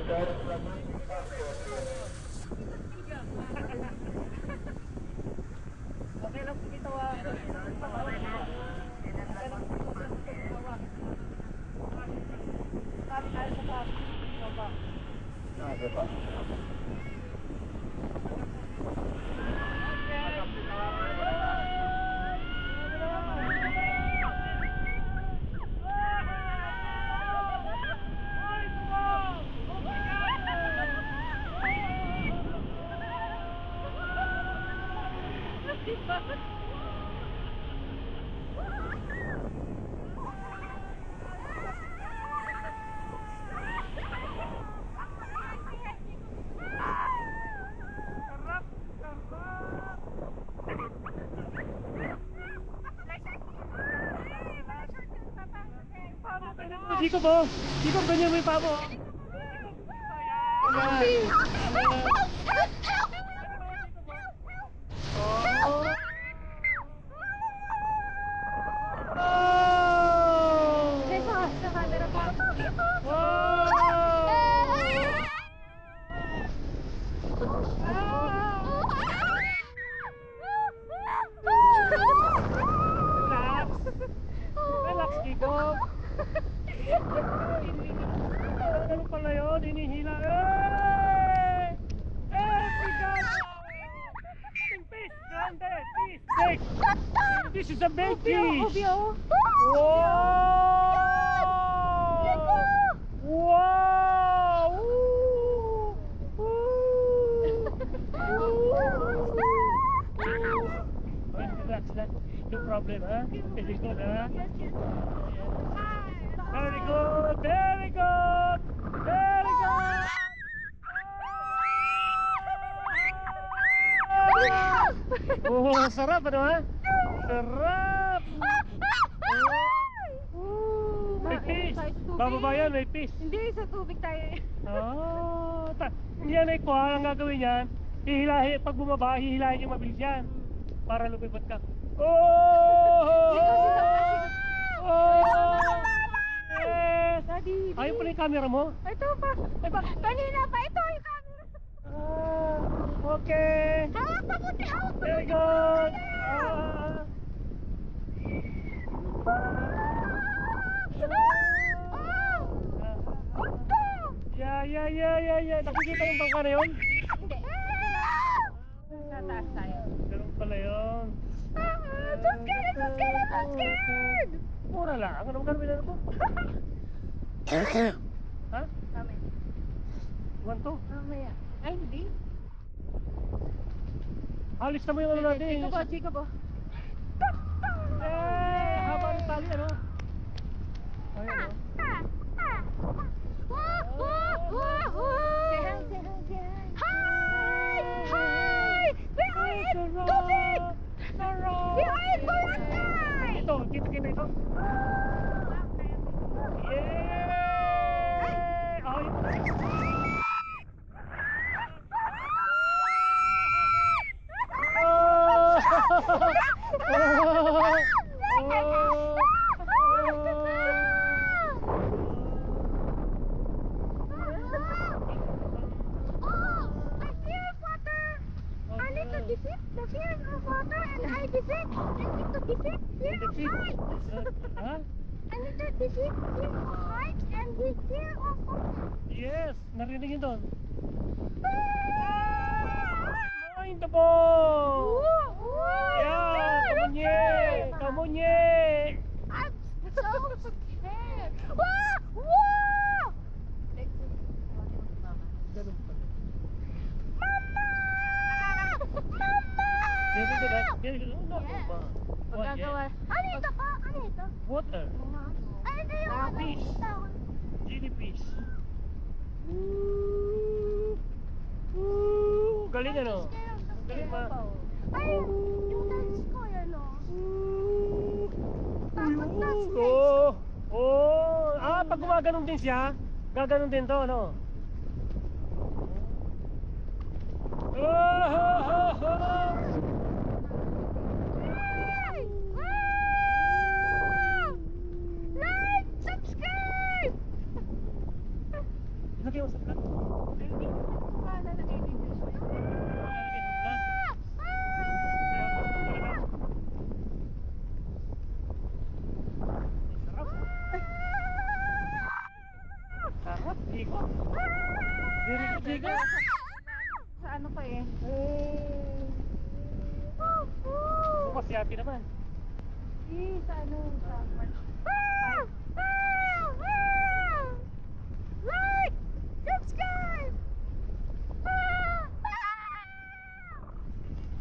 Okay lang po bitawa. Okay lang po bitawa. Sabi tayo sa taas. Baba. Sige pa. Jacob oh! Jacob, ganyan mo yung paa mo! Sa camera pa. Relax, Jacob! Ano pala yun? Hinihila. Jacob! Peace! Grounded! Peace! Safe! This is a baby! Obyo! Wow! Wow! Relax, relax. No problem, ha? Very good, ha? Very good! Very good! Very good! Oh, sarap ano ha? Sarap! May fish! Bababa yan, may fish! Hindi, sa tubig tayo. Oh, yan ay kuha ang gagawin yan. Hihilahin, pag bumaba, hihilahin yung mabilis yan. Para lumipat ka. Oh! Oh! Yes! Daddy, Ayun pala yung camera mo? ito pa. Kanina pa ito yung camera. Okay! Hawak pa puti, hawak pa. Very good! Yeah. Nakikita yung bangka na yun? Hindi. Sa taas tayo. Ganun pala yun. So scared! Mura lang. Ano naman gano'n ko? Ha? Mamaya. Want to? Mamaya. Ay, hindi. Alis na mo yung ano natin. Chika po. Haba ng tali ano? Ayun o. Say hi, say hi, say hi. Hi! We are in Tubig! We are in Boracay! Ito, kita ito. Yeah! Ay! The fear of water and I defeat. I need to defeat fear of heights. Ha? I need to defeat fear of heights and the fear of water. Yes! Narinig yun doon. Mind the ball! Yeah! Kamunye! Kamunye! I'm so scared. Wow! Ganun pala. Mama! Very good. No, Yes. Magagawa. Ano ito pa? Ano ito? Water. Ay, ito yung ano? Fish. Tawag. Jellyfish. Galing ano? Galing ma. Ay, yung dance ko yan o. Tapos na snakes. Pag gumaganong din siya, gaganon din to, ano? Ay! Wow! Like, subscribe! Lagay mo sa vlog. Ay, hindi ko nga lalagay dito. Lagay sa vlog. Sarap, ikot. Dirig-dirig. Sa ano pa eh? Bukas yati naman. Sa ano? Sa like! Subscribe!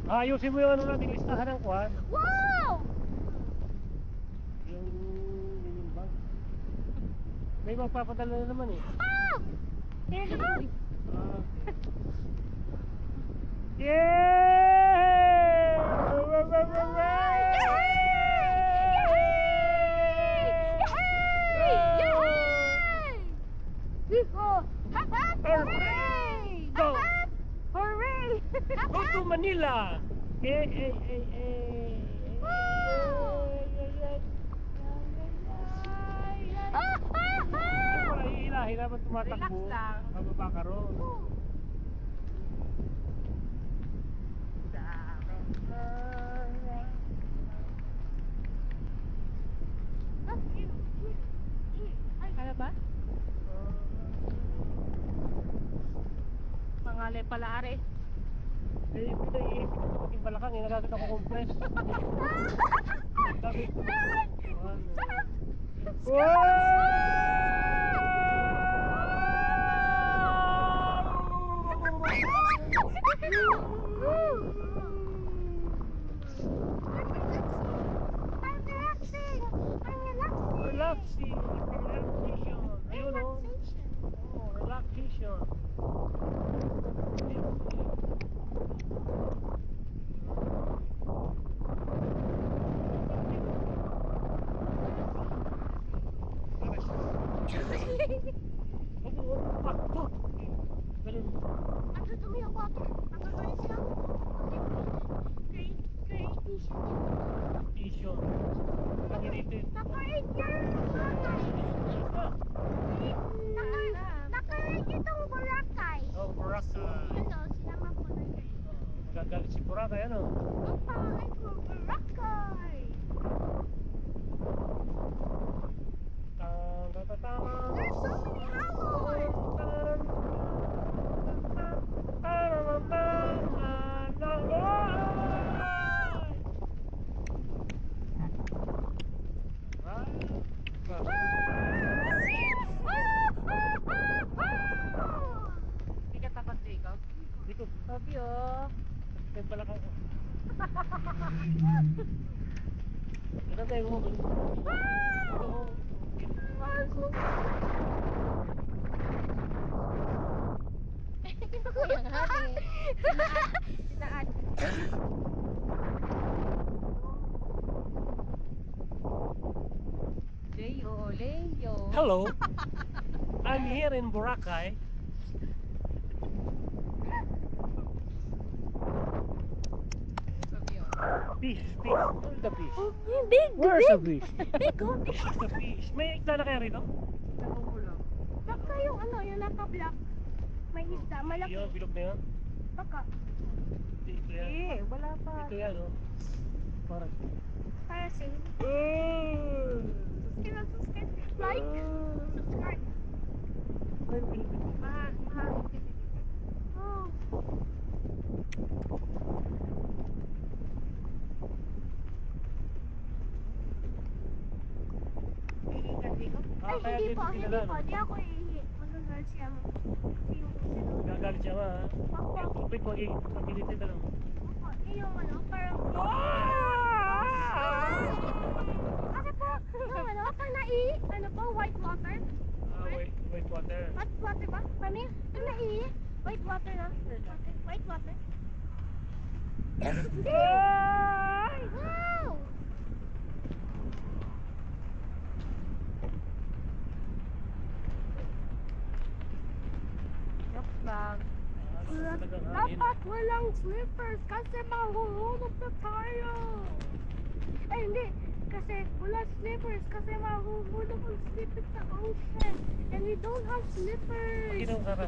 Ayusin mo yung ano natin, listahan ng kwan. Wow! Yung bang. May magpapadala na naman eh. Yeah! Hooray! Go! Hooray! Go to Manila! Wala iilahin naman tumatakbo. Relax lang. Bababa ka ron. Ano ba? Pangalay pala, are. Eh, pinaiisip ko pati balakang, nagagat ako compress. Sabi ko, relaxing, relaxation. Ayun o. Oh, relaxation. Oh, Boracay. Magagalit si Boracay, ano? There's so many owls. Hindi ka tapat, Jacob. Dito, Sabi oh. may balakang ko. Ano tayo mo? Ito ko yung hati. Sinaan. Leo, Leo. Hello, I'm here in Boracay. Fish, fish. Where's the fish? Big, Where's the fish? Big, oh, big. Where's the fish? May isda na kaya rito? Baka yung ano, yung naka-black. May isda, malaki. Yun, bilog na yun. Baka. Dito yan. Wala pa. Dito yan, oh. Parang. Para sa'yo. Oh! Subscribe. Like. Subscribe. Ay, bilog na. Mahal. Oh. Ah, Ay, kaya hindi dito po. sinala, no? Di ako iihi. Magagalit siya mo. Kasi yung sinunod. Gagalit siya, ha? Ako. Yung tubig mo, pag-init na lang. Yung ano, parang... Kasi po, yung ano, pag ano po, white water. Ah, wait, water. Hot water ba? Mami, pag white water na. White water. Wow! Joke lang. Dapat walang slippers kasi mahuhulog na tayo. Ay, hindi. kasi wala slippers kasi mahulog ang slippers sa ocean. And we don't have slippers. Inom, tara.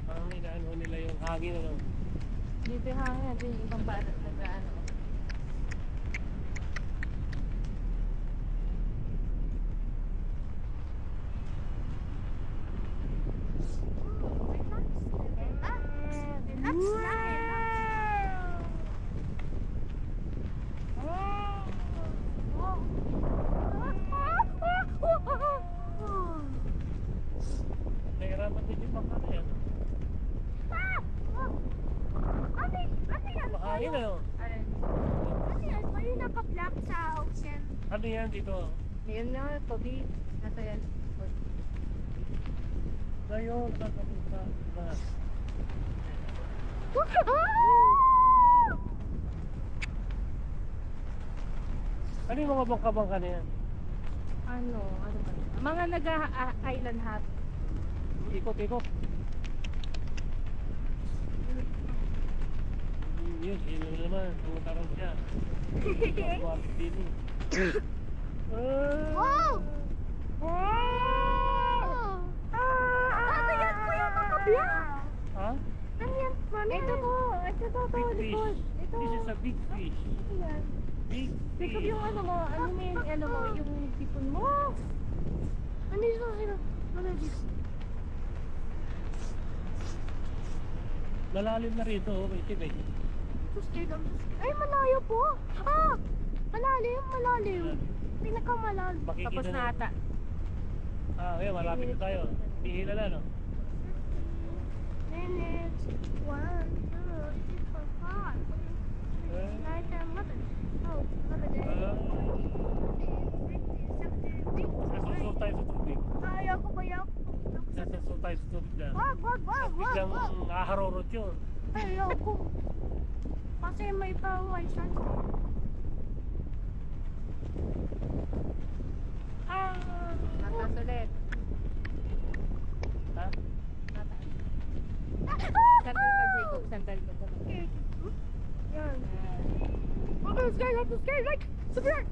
Parang inaano nila yung hangin, ano? Dito yung hangin natin yung ibang barat na gaano. Nahirapan din yung bangka na yan. Mahangin, ano? May naka-black sa ocean. Ano yan dito? Yun na, tubig. Nasa yan. Ngayon, kakapunta na. Ano yung mga bangka-bangka na yan? Ano ba? Mga nag-island hop. Ikot. Yun naman. Tumutaran siya. Martini. Wow! Ano yan, kuya? Naka-black! Ha? Ano yan, mami? Ito po. Big fish. Ito. This is a big fish. Ano yan? Big Pick up fish. yung ano mo, yung sipon mo. Ano yun? Ano yun? Malalim na rito. Oh, wait. Ay, malayo po. Ah! Malalim. Pinakamalalim. Makikita Tapos na ata. Ngayon, malapit na tayo. Pihila na, no? Minutes. 1, 2, 3, 4, 5. 9, 10, 11. Oh, 11. Sasusol tayo sa tubig. Ayaw ko ba yaw? Sasusol tayo sa tubig na. Wag. Biglang nakaharorot yun. Ayaw ko. Kasi may pawisan. Matas ulit. Ha? Sandal ka, Jacob. Sandal ka. Yan. I'm scared. Like, severe.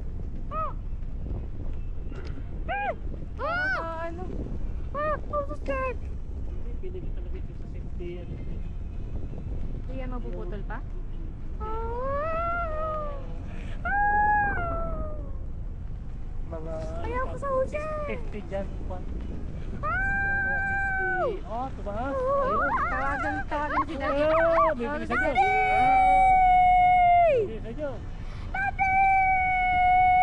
Ano? I'm so scared. Hindi, pinili talaga ito sa safety yan. Hindi yan mabubutol pa? Mga... Ayaw ko sa ocean. Safety dyan. Mga safety. Tumaas. Tawagan si Daddy. May bilisan nyo. Bilisan nyo.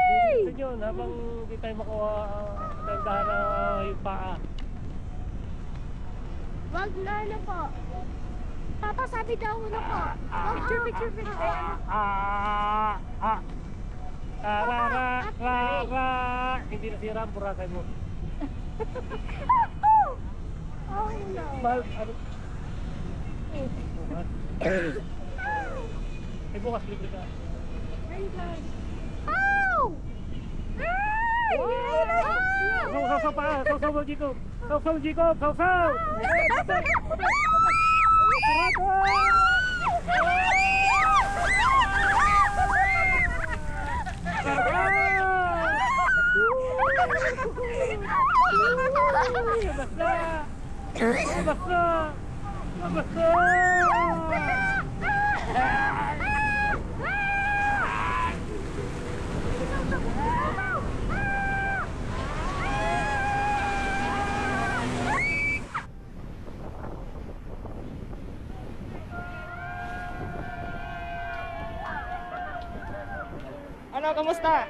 Bilisan nyo. Habang hindi tayo makuha tandahan na yung paa. Wag na ano po. Papa, sabi daw na po. Picture. Hindi nasira ang Boracay mo. Oh no. Mahal, ano? Bukas. Bukas libre ka. Oh! Ay! Sausaw pa! Sausaw mo, Jacob! Sausaw! Basta! Ano, kamusta?